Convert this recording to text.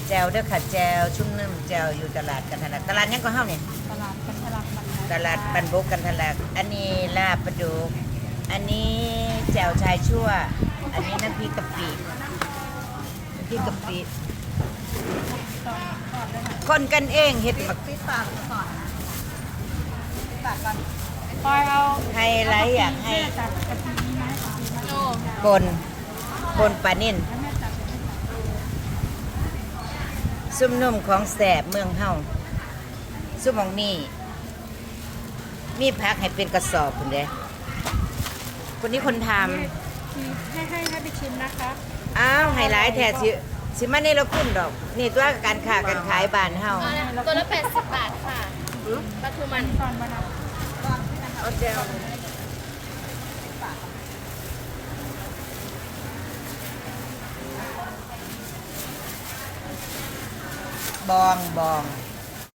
แจวเด้อค่ะแจวชุ่มนึ่มแจวอยู่ตลาดกันทะลักตลาดยังก็เฮาเนี่ย ตลาดกันทะลักมัน ตลาดบันบกกันทะลักอันนี้ลาบปลาดุกอันนี้แจวชายชั่ว อันนี้น้ำพริกกะปิน้ำพริกกะปิ ก่อนเลยค่ะ คนกันเองเฮ็ดบัก ปิดปากก่อนนะปิดปากก่อนปอยเอา ไฮไลท์อยากให้ แม่จัดกะทินี้ไหมกะทิโอ้ ปนปลานิ่น แล้วแม่จัดเป็น ซุ่มนุ่มของแสบเมืองเฮาซุ่มของนี่มีพักให้เป็นกระสอบคุณเด้คนนี้คนทำ ให้ไปชิมนะคะ อ้าวไฮไลท์แท้สิมานี่เราคุ้นดอก นี่ตัวการค้าการขายบ้านเฮา ตัวละ80 บาทค่ะปลาทูมัน ตอนมานับ เอาแจวบอง